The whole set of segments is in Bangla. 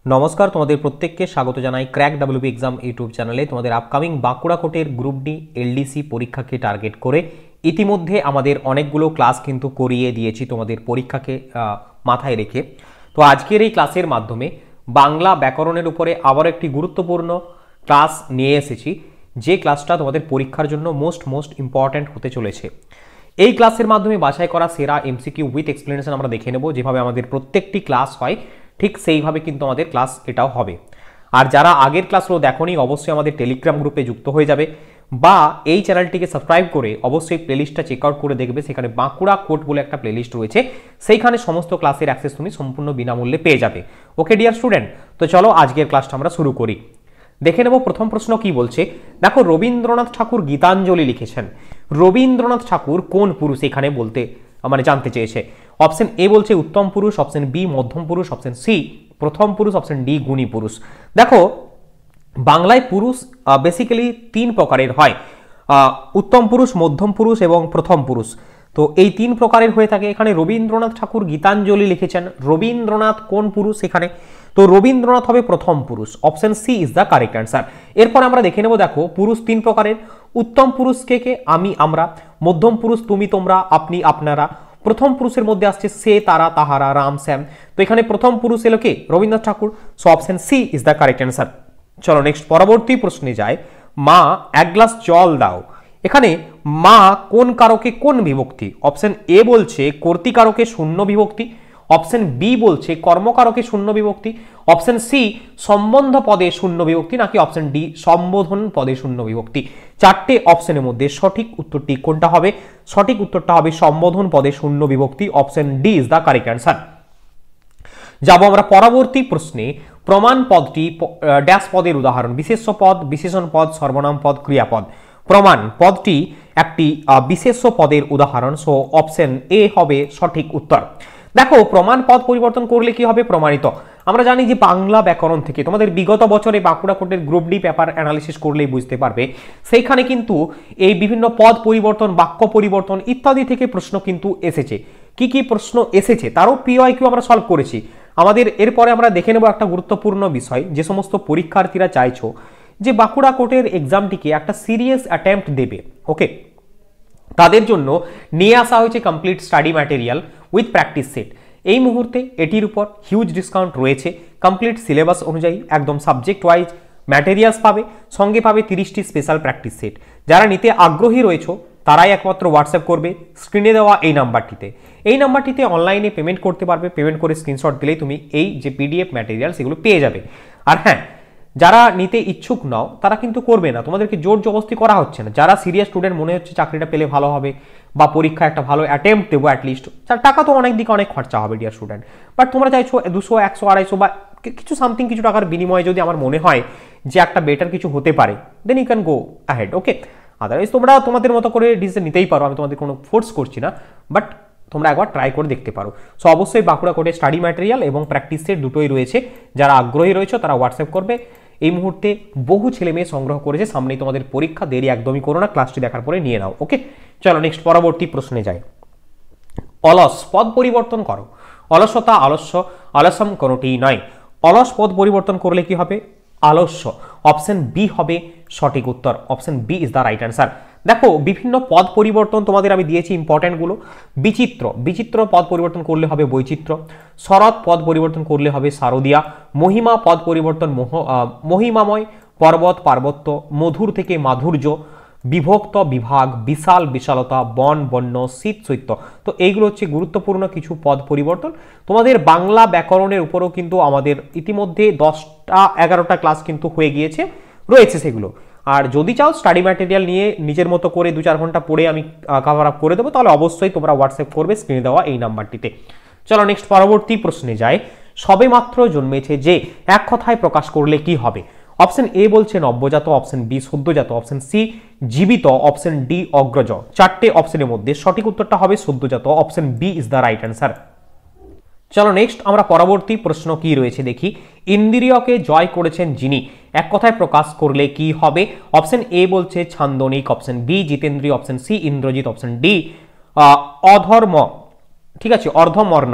নমস্কার, তোমাদের প্রত্যেককে স্বাগত জানাই ক্র্যাক ডাব্লিউবি এক্সাম ইউটিউব চ্যানেলে। তোমাদের আপকামিং বাঁকুড়া কোটের গ্রুপ ডি এলডিসি পরীক্ষাকে টার্গেট করে ইতিমধ্যে আমাদের অনেকগুলো ক্লাস কিন্তু করিয়ে দিয়েছি তোমাদের পরীক্ষাকে মাথায় রেখে। তো আজকের এই ক্লাসের মাধ্যমে বাংলা ব্যাকরণের উপরে আবার একটি গুরুত্বপূর্ণ ক্লাস নিয়ে এসেছি, যে ক্লাসটা তোমাদের পরীক্ষার জন্য মোস্ট ইম্পর্ট্যান্ট হতে চলেছে। এই ক্লাসের মাধ্যমে বাছাই করা সেরা এমসিকিউ উইথ এক্সপ্লেনেশন আমরা দেখে নেব। যেভাবে আমাদের প্রত্যেকটি ক্লাস হয় ঠিক সেইভাবে কিন্তু আমাদের ক্লাস এটাও হবে। আর যারা আগের ক্লাসগুলো দেখোনি অবশ্যই আমাদের টেলিগ্রাম গ্রুপে যুক্ত হয়ে যাবে, বা এই চ্যানেলটিকে সাবস্ক্রাইব করে অবশ্যই প্লেলিস্টটা চেক আউট করে দেখবে। সেখানে বাঁকুড়া কোট বলে একটা প্লেলিস্ট রয়েছে, সেইখানে সমস্ত ক্লাসের অ্যাক্সেস তুমি সম্পূর্ণ বিনামূল্যে পেয়ে যাবে। ওকে ডিয়ার স্টুডেন্ট, তো চলো আজকের ক্লাসটা আমরা শুরু করি। দেখে নেব প্রথম প্রশ্ন কি বলছে। দেখো, রবীন্দ্রনাথ ঠাকুর গীতাঞ্জলি লিখেছেন। রবীন্দ্রনাথ ঠাকুর কোন পুরুষ এখানে বলতে জানতে চেয়েছে। অপশন এ বলছে উত্তম পুরুষ, অপশন বি মধ্যম পুরুষ, অপশন সি প্রথম পুরুষ, অপশন ডি গুণী পুরুষ। দেখো, বাংলায় পুরুষ বেসিক্যালি তিন প্রকারের হয়, উত্তম পুরুষ, মধ্যম পুরুষ এবং প্রথম পুরুষ। তো এই তিন প্রকারের হয়ে থাকে। এখানে রবীন্দ্রনাথ ঠাকুর গীতাঞ্জলি লিখেছেন, রবীন্দ্রনাথ কোন পুরুষ এখানে? তো রবীন্দ্রনাথ হবে প্রথম পুরুষ, option C is the correct answer. এরপর আমরা দেখে নেব। দেখো, পুরুষ তিন প্রকারের। উত্তম পুরুষ কে কে? আমি আমরা। মধ্যম পুরুষ তুমি তোমরা, আপনি আপনারা। প্রথম পুরুষের মধ্যে আসছে সে তারা তাহারা রাম শ্যাম। তো এখানে প্রথম পুরুষ এলো কে? Rabindranath Thakur. So option C is the correct answer. চলো নেক্সট পরবর্তী প্রশ্নে যায়। মা এক গ্লাস জল দাও। এখানে মা কোন কারকে কোন বিভক্তি? অপশন এ বলছে কর্তৃকারকে শূন্য বিভক্তি, অপশন বি বলছে কর্মকারকে শূন্য বিভক্তি, অপশন সি সম্বন্ধ পদে শূন্য বিভক্তি, নাকি অপশন ডি সম্বোধন পদে শূন্য বিভক্তি। চারটে অপশনের মধ্যে সঠিক উত্তরটি কোনটা হবে? সঠিক উত্তরটা হবে সম্বোধন পদে শূন্য বিভক্তি, option D is the correct answer. যাব আমরা পরবর্তী প্রশ্নে। প্রমাণ পদটি ড্যাশ পদের উদাহরণ? বিশেষ্য পদ, বিশেষণ পদ, সর্বনাম পদ, ক্রিয়াপদ। প্রমাণ পদটি একটি বিশেষ্য পদের উদাহরণ। সো অপশন এ হবে সঠিক উত্তর। দেখো, প্রমাণ পদ পরিবর্তন করলে কি হবে? প্রমাণিত। আমরা জানি যে বাংলা ব্যাকরণ থেকে তোমাদের বিগত বছরে বাঁকুড়া কোটের গ্রুপ ডি পেপার অ্যানালিসিস করলেই বুঝতে পারবে, সেইখানে কিন্তু এই বিভিন্ন পদ পরিবর্তন, বাক্য পরিবর্তন ইত্যাদি থেকে প্রশ্ন কিন্তু এসেছে। কি কি প্রশ্ন এসেছে তারও পিওয়াইকিউ আমরা সলভ করেছি আমাদের। এরপরে আমরা দেখে নেব একটা গুরুত্বপূর্ণ বিষয়। যে সমস্ত পরীক্ষার্থীরা চাইছো যে বাঁকুড়া কোটের এক্সামটিকে একটা সিরিয়াস অ্যাটেম্পট দেবে, ওকে, তাদের জন্য নিয়ে আসা হয়েছে complete study material with practice set. এই মুহূর্তে এটির উপর হিউজ ডিসকাউন্ট রয়েছে। কমপ্লিট সিলেবাস অনুযায়ী একদম সাবজেক্ট ওয়াইজ ম্যাটেরিয়ালস পাবে, সঙ্গে পাবে 30টি স্পেশাল প্র্যাকটিস সেট। যারা নিতে আগ্রহী রয়েছে তারাই একমাত্র হোয়াটসঅ্যাপ করবে স্ক্রিনে দেওয়া এই নাম্বারটিতে। এই নাম্বারটিতে অনলাইনে পেমেন্ট করতে পারবে। পেমেন্ট করে স্ক্রিনশট দিলেই তুমি এই যে পিডিএফ ম্যাটেরিয়াল সেগুলো পেয়ে যাবে। আর হ্যাঁ, যারা নিতে ইচ্ছুক নাও তারা কিন্তু করবে না, তোমাদেরকে জোর জবস্তি করা হচ্ছে না। যারা সিরিয়াস স্টুডেন্ট মনে হচ্ছে চাকরিটা পেলে ভালো হবে বা পরীক্ষা একটা ভালো অ্যাটেম্প্ট দেবো অ্যাটলিস্ট, টাকা তো অনেক দিকে অনেক খরচা হবে ডিয়ার স্টুডেন্ট, বাট তোমরা চাইছো 200, 100, 250 বা কিছু সামথিং কিছু টাকার বিনিময়ে যদি আমার মনে হয় যে একটা বেটার কিছু হতে পারে, then you can go ahead, okay. Otherwise তোমরা তোমাদের মতো করে ডিসিশন নিতেই পারো, আমি তোমাদের কোনো ফোর্স করছি না, বাট তোমরা একবার ট্রাই করে দেখতে পারো। সো অবশ্যই বাঁকুড়া কোটে স্টাডি ম্যাটেরিয়াল এবং প্র্যাকটিস সেট দুটোই রয়েছে। যারা আগ্রহী রয়েছে তারা হোয়াটসঅ্যাপ করবে। এই মুহূর্তে বহু ছেলে মেয়ে সংগ্রহ করেছে, সামনেই তোমাদের পরীক্ষা, দেরি একদমই করো না, ক্লাসটি দেখার পরে নিয়ে নাও, ওকে। চলো নেক্সট পরবর্তী প্রশ্নে যাই। অলস পদ পরিবর্তন করো। অলসতা, আলস্য, অলসম কোনোটিই নয়। অলস পদ পরিবর্তন করলে কি হবে? আলস্য। অপশন বি হবে সঠিক উত্তর, option B is the right answer. দেখো, বিভিন্ন পদ পরিবর্তন তোমাদের আমি দিয়েছি ইম্পর্টেন্টগুলো। বিচিত্র, বিচিত্র পদ পরিবর্তন করলে হবে বৈচিত্র্য। শরৎ পদ পরিবর্তন করলে হবে শারদিয়া। মহিমা পদ পরিবর্তন মহিমাময়। পর্বত পার্বত্য। মধুর থেকে মাধুর্য। বিভক্ত বিভাগ। বিশাল বিশালতা। বন বন্য। শীত শৈত্য। তো এইগুলো হচ্ছে গুরুত্বপূর্ণ কিছু পদ পরিবর্তন। তোমাদের বাংলা ব্যাকরণের উপরও কিন্তু আমাদের ইতিমধ্যে 10টা 11টা ক্লাস কিন্তু হয়ে গিয়েছে, রয়েছে সেগুলো। আর যদি চাও স্টাডি ম্যাটেরিয়াল নিয়ে নিজের মতো করে 2-4 ঘন্টা পড়ে আমি কভার আপ করে দেবো, তাহলে অবশ্যই তোমরা হোয়াটসঅ্যাপ করবে স্ক্রিনে দেওয়া এই নাম্বারটিতে। চলো নেক্সট পরবর্তী প্রশ্নে যায়। সবে মাত্র জন্মেছে যে এক কথায় প্রকাশ করলে কি হবে? অপশন এ বলছে নব্যজাত, অপশন বি সদ্যজাত, অপশন সি জীবিত, অপশন ডি অগ্রজ। চারটে অপশনের মধ্যে সঠিক উত্তরটা হবে সদ্যজাত, option B is the right answer. চলো নেক্সট আমরা পরবর্তী প্রশ্ন কি রয়েছে দেখি। ইন্দ্রিয়কে জয় করেছেন যিনি, এক কথায় প্রকাশ করলে কি হবে? অপশন এ বলছে ছান্দনিক, অপশন বি জিতেন্দ্রীয়, অপশন সি ইন্দ্রজিৎ, অপশন ডি অধর্ম, ঠিক আছে, অর্ধমর্ণ।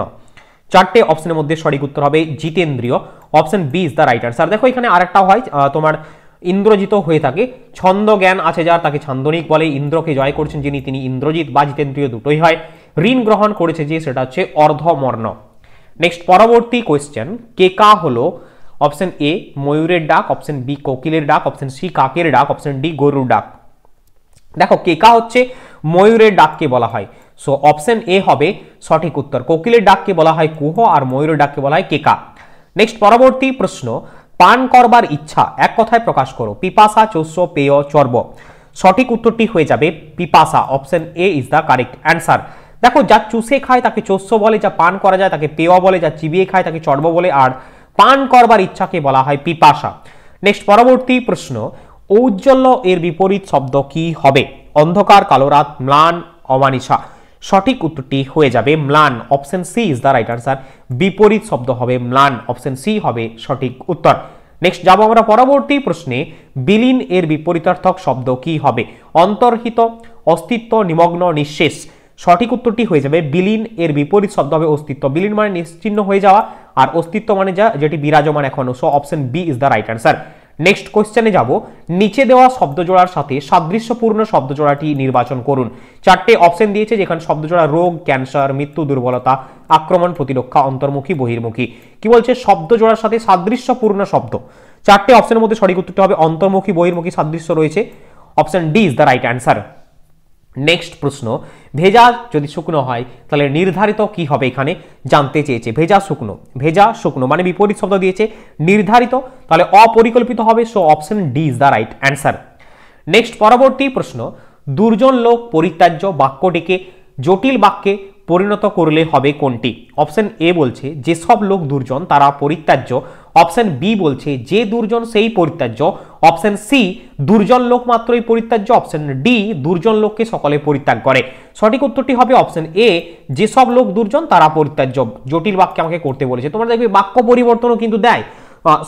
চারটে অপশনের মধ্যে সঠিক উত্তর হবে জিতেন্দ্রিয়, option B is the right answer. দেখো এখানে আরেকটা হয় তোমার ইন্দ্রজিত হয়ে থাকে, ছন্দ জ্ঞান আছে যার তাকে ছান্দনিক বলে, ইন্দ্রকে জয় করছেন যিনি তিনি ইন্দ্রজিৎ বা জিতেন্দ্রিয় দুটোই হয়। ঋণ গ্রহণ করেছে যে সেটা হচ্ছে অর্ধমর্ণ। নেক্সট পরবর্তী কোয়েশ্চেন, কেকা হলো অপশন এ ময়ূরের ডাক, অপশন বি কোকিলের ডাক, অপশন সি কাকের ডাক, অপশন ডি গরুর ডাক। দেখো কেকা হচ্ছে ময়ূরের ডাককে বলা হয়, সো অপশন এ হবে সঠিক উত্তর। কোকিলের ডাককে বলা হয় কুহ আর ময়ূরের ডাককে বলা হয় কেকা। নেক্সট পরবর্তী প্রশ্ন, পান করবার ইচ্ছা এক কথায় প্রকাশ করো। পিপাসা, চোষ্য, পেয়, চর্ব। সঠিক উত্তরটি হয়ে যাবে পিপাসা, option A is the correct answer. দেখো যা চুষে খায় তাকে চোষ্য বলে, যা পান করা যায় তাকে পেয় বলে, যা চিবিয়ে খায় তাকে চর্ব বলে, আর পান করবার ইচ্ছাকে বলা হয় পিপাসা। নেক্সট পরবর্তী প্রশ্ন, ঔজ্জ্বল্য এর বিপরীত শব্দ কি হবে? অন্ধকার, কালো রাত, ম্লান, অমানিসা। সঠিক উত্তরটি হয়ে যাবে ম্লান, option C is the right answer. বিপরীত শব্দ হবে ম্লান, অপশন সি হবে সঠিক উত্তর। নেক্সট যাবো আমরা পরবর্তী প্রশ্নে, বিলীন এর বিপরীতার্থক শব্দ কি হবে? অন্তর্হিত, অস্তিত্ব, নিমগ্ন, নিঃশেষ। সঠিক উত্তরটি হয়ে যাবে বিলীন এর বিপরীত শব্দ হবে অস্তিত্ব। বিলীন মানে নিশ্চিহ্ন হয়ে যাওয়া, আর অস্তিত্ব মানে যা যেটি বিরাজমান এখনো, so option B is the right answer. Next কোশ্চেনে যাব, নিচে দেওয়া শব্দজোড়ার সাথে সাদৃশ্যপূর্ণ শব্দজোড়াটি নির্বাচন করুন। চারটে অপশন দিয়েছে যেখানে শব্দজোড়া রোগ, ক্যান্সার, মৃত্যু, দুর্বলতা, আক্রমণ, প্রতিরক্ষা, অন্তর্মুখী, বহির্মুখী। কি বলছে? শব্দজোড়ার সাথে সাদৃশ্যপূর্ণ শব্দ। চারটে অপশনের মধ্যে সঠিক উত্তরটি হবে অন্তর্মুখী, বহির্মুখী সাদৃশ্য রয়েছে, option D is the right answer. Next প্রশ্ন, ভেজা যদি শুকনো হয় তাহলে নির্ধারিত কি হবে এখানে জানতে চেয়েছে। ভেজা শুকনো, ভেজা শুকনো মানে বিপরীত শব্দ দিয়েছে, নির্ধারিত তাহলে অপরিকল্পিত হবে, so option D is the right answer. Next পরবর্তী প্রশ্ন, দুর্জন লোক পরিত্যাজ্য বাক্যটিকে জটিল বাক্যে পরিণত করলে হবে কোনটি? অপশন এ বলছে যেসব লোক দুর্জন তারা পরিত্যাজ্য, অপশন বি বলছে যে দুর্জন সেই পরিত্যাজ্য, অপশন সি দুর্জন লোক মাত্রই পরিত্যাজ্য, অপশন ডি দুর্জন লোককে সকলে পরিত্যাগ করে। সঠিক উত্তরটি হবে অপশন এ যেসব লোক দুর্জন তারা পরিত্যাজ্য। জটিল বাক্যে আমাকে করতে বলেছে, তোমরা দেখবে বাক্য পরিবর্তনও কিন্তু দেয়,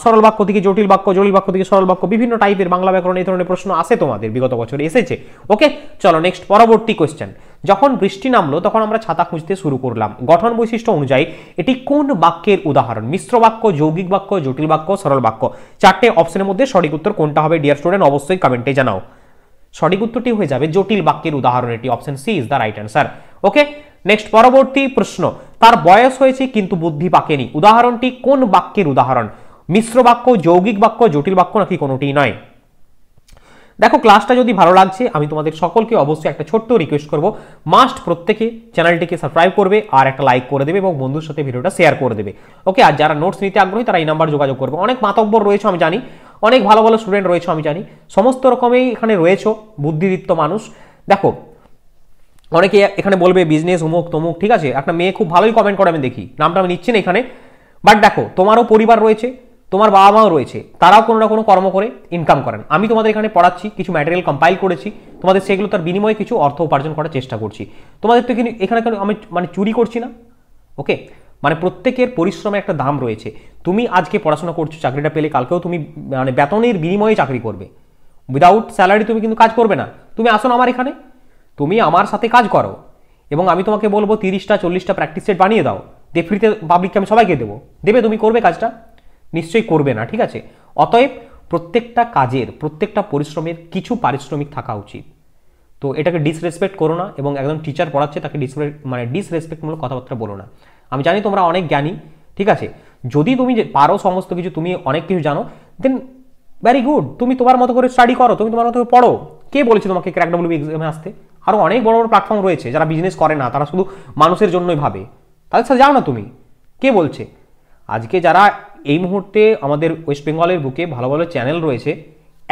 সরল বাক্য থেকে জটিল বাক্য, জটিল বাক্য থেকে সরল বাক্য, বিভিন্ন টাইপের বাংলা ব্যাকরণ এই ধরনের প্রশ্ন আসে তোমাদের, বিগত বছরে এসেছে। ওকে চলো নেক্সট পরবর্তী কোয়েশ্চেন, যখন বৃষ্টি নামলো তখন আমরা ছাতা খুঁজতে শুরু করলাম, গঠন বৈশিষ্ট্য অনুযায়ী এটি কোন বাক্যের উদাহরণ? মিশ্র বাক্য, যৌগিক বাক্য, জটিল বাক্য, সরল বাক্য। চারটে অপশনের মধ্যে সঠিক উত্তর কোনটা হবে ডিয়ার স্টুডেন্ট অবশ্যই কমেন্টে জানাও। সঠিক উত্তরটি হয়ে যাবে জটিল বাক্যের উদাহরণ, এটি option C is the right answer. Okay next পরবর্তী প্রশ্ন, তার বয়স হয়েছে কিন্তু বুদ্ধি পাকেনি, উদাহরণটি কোন বাক্যের উদাহরণ? মিশ্র বাক্য, যৌগিক বাক্য, জটিল বাক্য নাকি কোনোটিই নয়? দেখো ক্লাসটা যদি ভালো লাগছে আমি তোমাদের সকলকে অবশ্যই একটা ছোট্ট রিকোয়েস্ট করব, মাস্ট প্রত্যেকে চ্যানেলটিকে সাবস্ক্রাইব করবে আর একটা লাইক করে দেবে এবং বন্ধুর সাথে ভিডিওটা শেয়ার করে দেবে। ওকে, আর যারা নোটস নিতে আগ্রহী তারা এই নাম্বার যোগাযোগ করবে। অনেক মাতব্বর রয়েছে আমি জানি, অনেক ভালো ভালো স্টুডেন্ট রয়েছে আমি জানি, সমস্ত রকমেই এখানে রয়েছে বুদ্ধিদীপ্ত মানুষ। দেখো অনেকে এখানে বলবে বিজনেস অমুক তমুক, ঠিক আছে, একটা মেয়ে খুব ভালোই কমেন্ট করে আমি দেখি, নামটা আমি নিচ্ছি না এখানে, বাট দেখো তোমারও পরিবার রয়েছে, তোমার বাবা মাও রয়েছে, তারাও কোনো না কোনো কর্ম করে ইনকাম করেন। আমি তোমাদের এখানে পড়াচ্ছি, কিছু ম্যাটেরিয়াল কম্পাইল করেছি, তোমাদের সেগুলো তার বিনিময়ে কিছু অর্থ উপার্জন করার চেষ্টা করছি। তোমাদের তো এখানে আমি মানে চুরি করছি না। ওকে, মানে প্রত্যেকের পরিশ্রমে একটা দাম রয়েছে। তুমি আজকে পড়াশোনা করছো, চাকরিটা পেলে কালকেও তুমি মানে বেতনের বিনিময়ে চাকরি করবে, উইদাউট স্যালারি তুমি কিন্তু কাজ করবে না। তুমি আসো না আমার এখানে, তুমি আমার সাথে কাজ করো এবং আমি তোমাকে বলবো 30টা 40টা প্র্যাকটিস সেট বানিয়ে দাও, দিয়ে ফ্রিতে পাবলিককে আমি সবাইকে দেবো, দেবে? তুমি করবে কাজটা? নিশ্চয়ই করবে না, ঠিক আছে। অতএব প্রত্যেকটা কাজের, প্রত্যেকটা পরিশ্রমের কিছু পারিশ্রমিক থাকা উচিত। তো এটাকে ডিসরেসপেক্ট করো না এবং একদম টিচার পড়াচ্ছে তাকে ডিসরেসপেক্টমূলক কথাবার্তা বলো না। আমি জানি তোমরা অনেক জ্ঞানী, ঠিক আছে, যদি তুমি পারো সমস্ত কিছু, তুমি অনেক কিছু জানো, দেন ভেরি গুড, তুমি তোমার মতো করে স্টাডি করো, তুমি তোমার মতো করে পড়ো। কে বলেছে তোমাকে ক্র্যাক ডাব্লিউবি এক্সামে আসতে? আরও অনেক বড় বড় প্ল্যাটফর্ম রয়েছে যারা বিজনেস করে না, তারা শুধু মানুষের জন্যই ভাবে, তাদের সাথে যাও না তুমি। কে বলছে? আজকে যারা এই মুহূর্তে আমাদের ওয়েস্ট বেঙ্গলের বুকে ভালো ভালো চ্যানেল রয়েছে,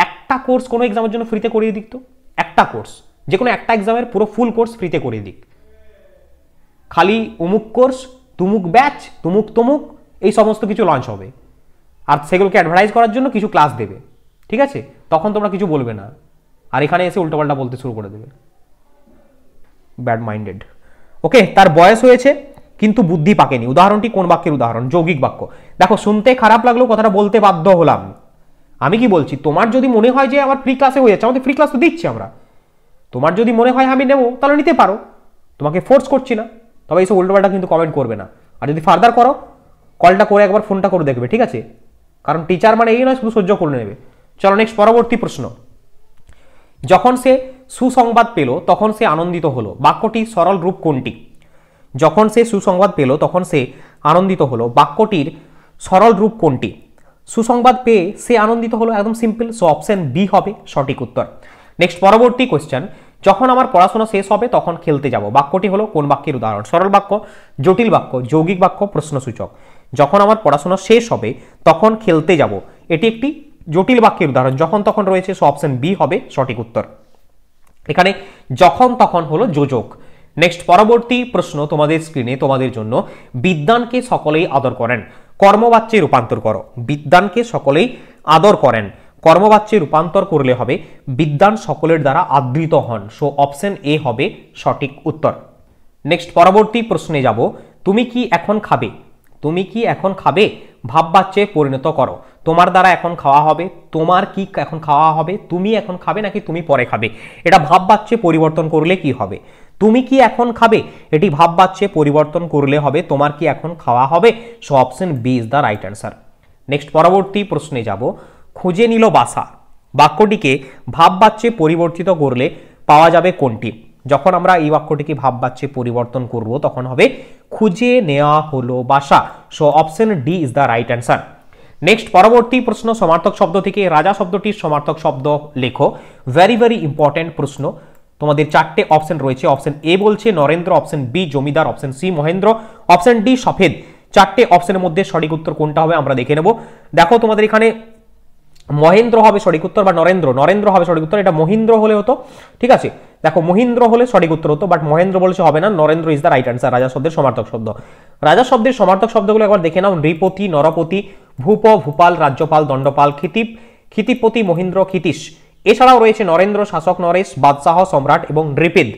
একটা কোর্স কোনো এক্সামের জন্য ফ্রিতে করিয়ে দিক তো, একটা কোর্স, যে কোনো একটা এক্সামের পুরো ফুল কোর্স ফ্রিতে করিয়ে দিক। খালি অমুক কোর্স, তুমুক ব্যাচ, তুমুক তমুক এই সমস্ত কিছু লঞ্চ হবে, আর সেগুলোকে অ্যাডভার্টাইজ করার জন্য কিছু ক্লাস দেবে, ঠিক আছে? তখন তোমরা কিছু বলবে না, আর এখানে এসে উল্টোপাল্টা বলতে শুরু করে দেবে, ব্যাড মাইন্ডেড। ওকে, তার বয়স হয়েছে কিন্তু বুদ্ধি পাকেনি, উদাহরণটি কোন বাক্যের উদাহরণ? যৌগিক বাক্য। দেখো শুনতে খারাপ লাগলেও কথাটা বলতে বাধ্য হলাম। আমি কি বলছি, তোমার যদি মনে হয় যে আমার ফ্রি ক্লাসে হয়ে যাচ্ছে, আমাদের ফ্রি ক্লাস তো দিচ্ছি আমরা, তোমার যদি মনে হয় আমি নেবো তাহলে নিতে পারো, তোমাকে ফোর্স করছি না। তবে এইসব উল্টোপাল্টা কিন্তু কমেন্ট করবে না। আর যদি ফার্দার করো কলটা করে একবার ফোনটা করে দেখবে, ঠিক আছে? কারণ টিচার মানে এই নয় শুধু সহ্য করে নেবে। চলো নেক্সট পরবর্তী প্রশ্ন। যখন সে সুসংবাদ পেল তখন সে আনন্দিত হলো, বাক্যটির সরল রূপ কোনটি? যখন সে সুসংবাদ পেল তখন সে আনন্দিত হলো, বাক্যটির সরল রূপ কোনটি? সুসংবাদ পেয়ে সে আনন্দিত হলো, একদম সিম্পল। সো অপশন বি হবে সঠিক উত্তর। নেক্সট পরবর্তী কোয়েশ্চেন। যখন আমার পড়াশোনা শেষ হবে তখন খেলতে যাব, বাক্যটি হলো কোন বাক্যের উদাহরণ? সরল বাক্য, জটিল বাক্য, যৌগিক বাক্য, প্রশ্নসূচক। যখন আমার পড়াশোনা শেষ হবে তখন খেলতে যাব, এটি একটি জটিল বাক্যের উদাহরণ, যখন তখন রয়েছে। সো অপশন বি হবে সঠিক উত্তর। এখানে যখন তখন হলো যোজক। নেক্সট পরবর্তী প্রশ্ন তোমাদের স্ক্রিনে তোমাদের জন্য। বিদ্বানকে সকলেই আদর করেন, কর্মবাচ্যে রূপান্তর করো। বিদ্বানকে সকলেই আদর করেন, কর্মবাচ্যে রূপান্তর করলে হবে বিদ্বান সকলের দ্বারা আদৃত হন। সো অপশন এ হবে সঠিক উত্তর। নেক্সট পরবর্তী প্রশ্নে যাব। তুমি কি এখন খাবে, তুমি কি এখন খাবে ভাববাচ্যে পরিণত করো। তোমার দ্বারা এখন খাওয়া হবে, তোমার কি এখন খাওয়া হবে, তুমি এখন খাবে নাকি তুমি পরে খাবে। এটা ভাববাচ্যে পরিবর্তন করলে কি হবে? তুমি কি এখন খাবে, এটি ভাববাচ্যে পরিবর্তন করলে হবে তোমার কি এখন খাওয়া হবে। So option B is the right answer. Next পরবর্তী প্রশ্নে যাব। খুঁজে নিল বাসা, বাক্যটিকে ভাববাচ্যে পরিবর্তিত করলে পাওয়া যাবে কোনটি? যখন আমরা এই বাক্যটিকে ভাববাচ্যে পরিবর্তন করব তখন হবে খুঁজে নেওয়া হলো বাসা। So option D is the right answer. Next পরবর্তী প্রশ্ন। সমার্থক শব্দ থেকে রাজা শব্দটির সমার্থক শব্দ লেখো। ভেরি ভেরি ইম্পর্টেন্ট প্রশ্ন। তোমাদের চারটে অপশন রয়েছে। অপশন এ বলছে নরেন্দ্র, অপশন বি জমিদার, অপশন সি মহেন্দ্র, অপশন ডি সফেদ। চারটে অপশনের মধ্যে সঠিক উত্তর কোনটা হবে আমরা দেখে নেব। দেখো তোমাদের এখানে মহেন্দ্র হবে সঠিক উত্তর, বা নরেন্দ্র, নরেন্দ্র হবে সঠিক উত্তর। এটা মহিন্দ্র হলে হতো, ঠিক আছে? দেখো মহিন্দ্র হলে সঠিক উত্তর হতো, বাট মহেন্দ্র বলছে হবে না, Narendra is the right answer. রাজা শব্দের সমার্থক শব্দ। রাজা শব্দের সমার্থক শব্দগুলো একবার দেখে নাও। নৃপতি, নরপতি, ভূপ, ভূপাল, রাজ্যপাল, দণ্ডপাল, ক্ষিতিপ, ক্ষিতিপতি, মহিন্দ্র, ক্ষিতীশ। এছাড়াও রয়েছে নরেন্দ্র, শাসক নরেশ, বাদশাহ, সম্রাট এবং নৃপেদ।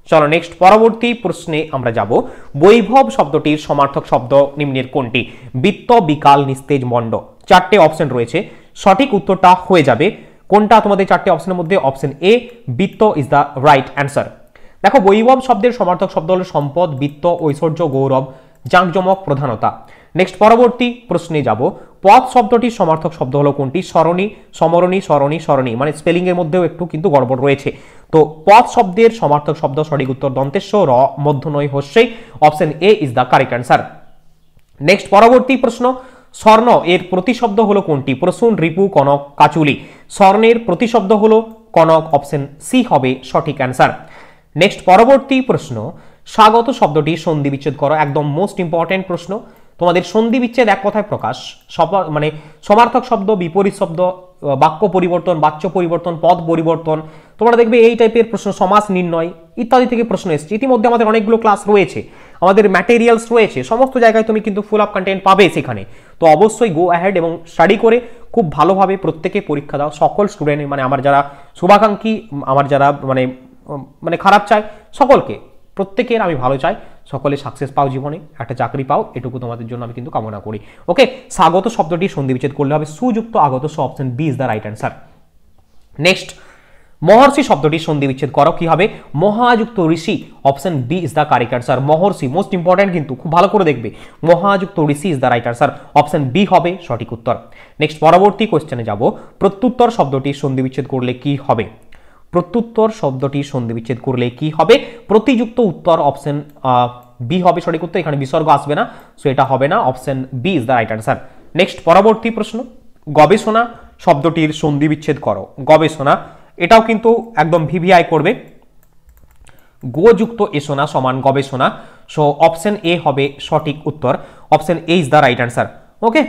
চলো নেক্সট পরবর্তী প্রশ্নে আমরা যাব। বৈভব শব্দটির সমার্থক শব্দ নিম্নের কোনটি? বিত্ত, বিকাল, নিস্তেজ, মণ্ড। চারটে অপশন রয়েছে, সঠিক উত্তরটা হয়ে যাবে কোনটা তোমাদের চারটে অপশনের মধ্যে? অপশন এ বিত্ত ইজ দ্য রাইট অ্যান্সার। দেখো বৈভব শব্দের সমার্থক শব্দ হলো সম্পদ, বিত্ত, ঐশ্বর্য, গৌরব, জাঁকজমক, প্রধানতা। নেক্সট পরবর্তী প্রশ্নে যাব। পথ শব্দটির সমার্থক শব্দ হলো কোনটি? সরণি, সমরণী, সরণি, সরণি। মানে স্পেলিং এর মধ্যেও একটু কিন্তু গড়বড় রয়েছে। তো পথ শব্দের সমার্থক শব্দ সঠিক উত্তর দন্তেশ্ব র মধ্যনয় হস্যই। Option A is the correct answer. Next পরবর্তী প্রশ্ন। স্বর্ণ এর প্রতিশব্দ হলো কোনটি? প্রসূন, রিপু, কনক, কাচুলি। স্বর্ণের প্রতিশব্দ হলো কনক। অপশন সি হবে সঠিক অ্যান্সার। নেক্সট পরবর্তী প্রশ্ন। স্বাগত শব্দটি সন্ধি বিচ্ছেদ করো। একদম মোস্ট ইম্পর্টেন্ট প্রশ্ন। তোমাদের সন্ধি বিচ্ছেদ এক কথায় প্রকাশ, মানে সমার্থক শব্দ, বিপরীত শব্দ, বাক্য পরিবর্তন, বাচ্য পরিবর্তন, পদ পরিবর্তন। তোমরা দেখবে এই টাইপের প্রশ্ন, সমাস নির্ণয় ইত্যাদি থেকে প্রশ্ন এসেছে। ইতিমধ্যে আমাদের অনেকগুলো ক্লাস রয়েছে, আমাদের ম্যাটেরিয়ালস রয়েছে, সমস্ত জায়গায় তুমি কিন্তু ফুল অফ কন্টেন্ট পাবে সেখানে। তো অবশ্যই গো অ্যাহেড এবং স্টাডি করে খুব ভালোভাবে প্রত্যেকে পরীক্ষা দাও। সকল স্টুডেন্ট, মানে আমার যারা শুভাকাঙ্ক্ষী, আমার যারা মানে খারাপ চায়, সকলকে, প্রত্যেকের আমি ভালো চাই, সকলে সাকসেস পাও, জীবনে একটা চাকরি পাও, এটুকু তোমাদের জন্য আমি কিন্তু কামনা করি। ওকে, স্বাগত শব্দটি সন্ধি বিচ্ছেদ করলে হবে সুযুক্ত আগত। So option B is the right answer. Next মহর্ষি শব্দটি সন্ধি বিচ্ছেদ করো, কি হবে? মহাযুক্ত ঋষি। Option B is the correct answer. মহর্ষি মোস্ট ইম্পর্টেন্ট, কিন্তু খুব ভালো করে দেখবে। মহাযুক্ত ঋষি is the right answer. Option B হবে সঠিক উত্তর। নেক্সট পরবর্তী কোশ্চেনে যাব। প্রত্যুত্তর শব্দটি সন্ধি বিচ্ছেদ করলে কি হবে? প্রত্যুত্তর শব্দটি সন্ধি বিচ্ছেদ করলে কি হবে? প্রতিযুক্ত উত্তর। অপশন বি হবে সঠিক উত্তর। এখানে বিসর্গ আসবে না, সো এটা হবে না। Option B is the right answer. Next পরবর্তী প্রশ্ন। গবেষণা শব্দটির সন্ধি বিচ্ছেদ করো। গবেষণা, এটাও কিন্তু একদম ভিভিআই করবে। গোযুক্ত এসোনা সমান গবেষণা। সো অপশন এ হবে সঠিক উত্তর। Option A is the right answer. Okay,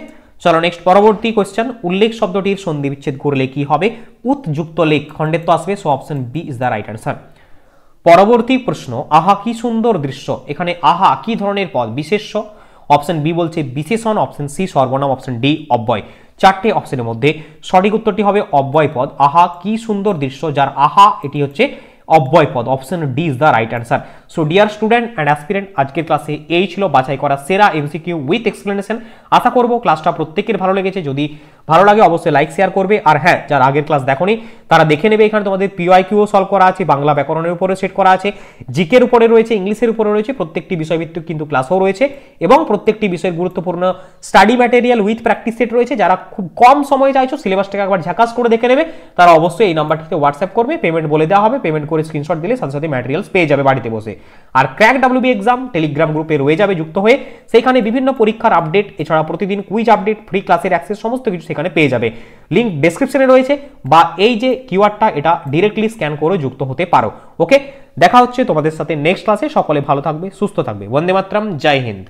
চলো নেক্সট পরবর্তী কোয়েশ্চেন। উল্লেখ শব্দটির সন্ধি বিচ্ছেদ করলে কি হবে? উৎযুক্ত লেখ, খণ্ডের তো আসবে। So option B is the right answer. পরবর্তী প্রশ্ন। আহা কি সুন্দর দৃশ্য। এখানে আহা কি ধরনের পদ? বিশেষ্য। অপশন বি বলছে বিশেষণ, অপশন সি সর্বনাম, অপশন ডি অব্যয়। চারটে অপশনের মধ্যে সঠিক উত্তরটি হবে অব্যয় পদ। আহা কি সুন্দর দৃশ্য, যার আহা এটি হচ্ছে অব্যয় পদ, option D is the right answer. So dear student and aspirant, আজকের ক্লাসে এই ছিল বাছাই করা সেরা এমসিকিউ উইথ এক্সপ্লেনেশন। আশা করব ক্লাসটা প্রত্যেকের ভালো লেগেছে। যদি ভালো লাগে অবশ্যই লাইক শেয়ার করবে। আর হ্যাঁ, যারা আগের ক্লাস দেখোনি তারা দেখে নেবে, এখানে তোমাদের পিওয়াইকিউও সলভ করা আছে, বাংলা ব্যাকরণের উপরে সেট করা আছে, জিকের উপরে রয়েছে, ইংলিশের উপরে রয়েছে, প্রত্যেকটি বিষয়ভিত্তিক কিন্তু ক্লাসও রয়েছে এবং প্রত্যেকটি বিষয়ের গুরুত্বপূর্ণ study material with practice set রয়েছে। যারা খুব কম সময় চাইছো সিলেবাসটাকে একবার ঝাকাস করে দেখে নেবে, তারা অবশ্যই এই নাম্বারটিতে হোয়াটসঅ্যাপ করবে, পেমেন্ট বলে দেওয়া হবে, পেমেন্ট করে স্ক্রিনশট দিলে সাথে সাথে ম্যাটেরিয়ালস পেয়ে যাবে বাড়িতে বসে। আর ক্র্যাক ডাব্লিউবি এক্সাম টেলিগ্রাম গ্রুপে রয়ে যাবে যুক্ত হয়ে, সেখানে বিভিন্ন পরীক্ষার আপডেট, এছাড়া প্রতিদিন কুইজ আপডেট, ফ্রি ক্লাসের অ্যাক্সেস সমস্ত কিছু সেখানে পেয়ে যাবে। লিঙ্ক ডেসক্রিপশনে রয়েছে, বা এই যে কিওয়ার্ডটা এটা ডিরেক্টলি স্ক্যান করে যুক্ত হতে পারো। ওকে, দেখা হচ্ছে তোমাদের সাথে নেক্সট ক্লাসে। সকলে ভালো থাকবে, সুস্থ থাকবে। বন্দে মাতরম, জয় হিন্দ।